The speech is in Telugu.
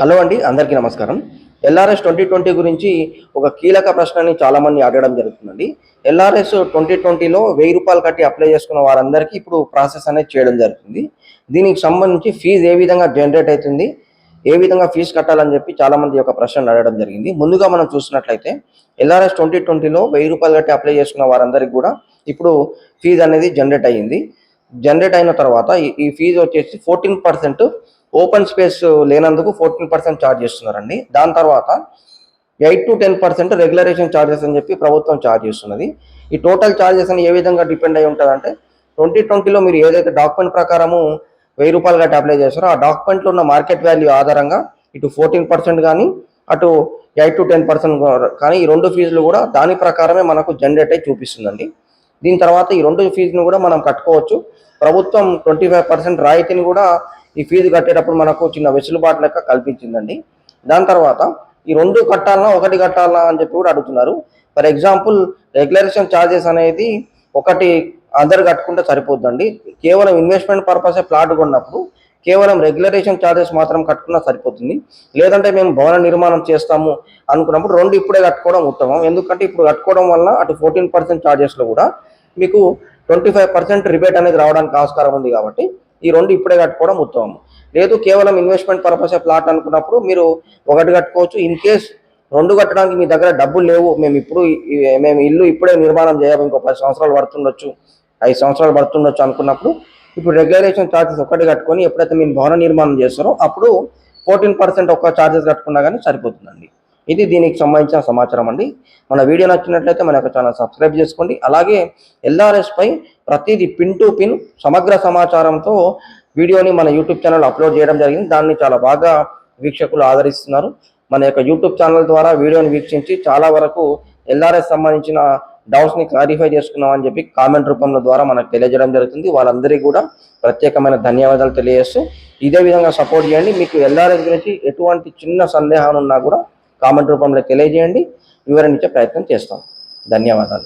హలో అండి, అందరికీ నమస్కారం. ఎల్ఆర్ఎస్ 2020 గురించి ఒక కీలక ప్రశ్నని చాలామంది అడగడం జరుగుతుందండి. ఎల్ఆర్ఎస్ 2020లో ₹1000 కట్టి అప్లై చేసుకున్న వారందరికీ ఇప్పుడు ప్రాసెస్ అనేది చేయడం జరుగుతుంది. దీనికి సంబంధించి ఫీజు ఏ విధంగా జనరేట్ అవుతుంది, ఏ విధంగా ఫీజు కట్టాలని చెప్పి చాలామంది ఒక ప్రశ్నను అడగడం జరిగింది. ముందుగా మనం చూసినట్లయితే ఎల్ఆర్ఎస్ 2020లో ₹1000 కట్టి అప్లై చేసుకున్న వారందరికీ కూడా ఇప్పుడు ఫీజు అనేది జనరేట్ అయ్యింది. జనరేట్ అయిన తర్వాత ఈ ఫీజు వచ్చేసి 14% ఓపెన్ స్పేస్ లేనందుకు 14% ఛార్జ్ చేస్తున్నారండి. దాని తర్వాత 8 to 10% రెగ్యులరేషన్ ఛార్జెస్ అని చెప్పి ప్రభుత్వం ఛార్జ్ చేస్తున్నది. ఈ టోటల్ ఛార్జెస్ అని ఏ విధంగా డిపెండ్ అయి ఉంటుందంటే 2020లో మీరు ఏదైతే డాక్యుమెంట్ ప్రకారము ₹1000 కట్టి అప్లై చేస్తారో ఆ డాక్యుమెంట్లో ఉన్న మార్కెట్ వాల్యూ ఆధారంగా ఇటు 14% కానీ అటు 8 to 10% కానీ ఈ రెండు ఫీజులు కూడా దాని ప్రకారమే మనకు జనరేట్ అయి చూపిస్తుందండి. దీని తర్వాత ఈ రెండు ఫీజును కూడా మనం కట్టుకోవచ్చు. ప్రభుత్వం 25% రాయితీని కూడా ఈ ఫీజు కట్టేటప్పుడు మనకు చిన్న వెసులుబాటు లెక్క కల్పించిందండి. దాని తర్వాత ఈ రెండు కట్టాలన్నా ఒకటి కట్టాలన్నా అని చెప్పి కూడా అడుగుతున్నారు. ఫర్ ఎగ్జాంపుల్ రెగ్యులరేషన్ ఛార్జెస్ అనేది ఒకటి అందరు కట్టుకుంటే సరిపోద్దండి. కేవలం ఇన్వెస్ట్మెంట్ పర్పసే ప్లాట్ కొన్నప్పుడు కేవలం రెగ్యులరేషన్ ఛార్జెస్ మాత్రం కట్టుకున్నా సరిపోతుంది. లేదంటే మేము భవన నిర్మాణం చేస్తాము అనుకున్నప్పుడు రెండు ఇప్పుడే కట్టుకోవడం ఉత్తమం. ఎందుకంటే ఇప్పుడు కట్టుకోవడం వల్ల అటు 14% ఛార్జెస్లో కూడా మీకు 25% రిబేట్ అనేది రావడానికి ఆస్కారం ఉంది. కాబట్టి ఈ రెండు ఇప్పుడే కట్టుకోవడం ఉత్తమం. లేదు కేవలం ఇన్వెస్ట్మెంట్ పర్పసే ప్లాట్ అనుకున్నప్పుడు మీరు ఒకటి కట్టుకోవచ్చు. ఇన్ కేస్ రెండు కట్టడానికి మీ దగ్గర డబ్బులు లేవు, మేము ఇల్లు ఇప్పుడే నిర్మాణం చేయము, ఇంకో 10 సంవత్సరాలు పడుతుండొచ్చు, 5 సంవత్సరాలు పడుతుండొచ్చు అనుకున్నప్పుడు ఇప్పుడు రెగ్యులరేషన్ ఛార్జెస్ ఒకటి కట్టుకొని ఎప్పుడైతే మీరు భవన నిర్మాణం చేస్తారో అప్పుడు 14% ఒక్క ఛార్జెస్ కట్టుకున్నా కానీ సరిపోతుందండి. ఇది దీనికి సంబంధించిన సమాచారం అండి. మన వీడియో నచ్చినట్లయితే మన యొక్క ఛానల్ సబ్స్క్రైబ్ చేసుకోండి. అలాగే ఎల్ఆర్ఎస్పై ప్రతిదీ పిన్ టు పిన్ సమగ్ర సమాచారంతో వీడియోని మన యూట్యూబ్ ఛానల్ అప్లోడ్ చేయడం జరిగింది. దాన్ని చాలా బాగా వీక్షకులు ఆదరిస్తున్నారు. మన యొక్క యూట్యూబ్ ఛానల్ ద్వారా వీడియోని వీక్షించి చాలా వరకు ఎల్ఆర్ఎస్ సంబంధించిన డౌట్స్ని క్లారిఫై చేసుకున్నామని చెప్పి కామెంట్ రూపంలో ద్వారా మనకు తెలియజేయడం జరుగుతుంది. వాళ్ళందరికీ కూడా ప్రత్యేకమైన ధన్యవాదాలు తెలియజేస్తూ ఇదే విధంగా సపోర్ట్ చేయండి. మీకు ఎల్ఆర్ఎస్ గురించి ఎటువంటి చిన్న సందేహాలు ఉన్నా కూడా కామెంట్ రూపంలో తెలియజేయండి. వివరణ ఇచ్చే ప్రయత్నం చేస్తాం. ధన్యవాదాలు.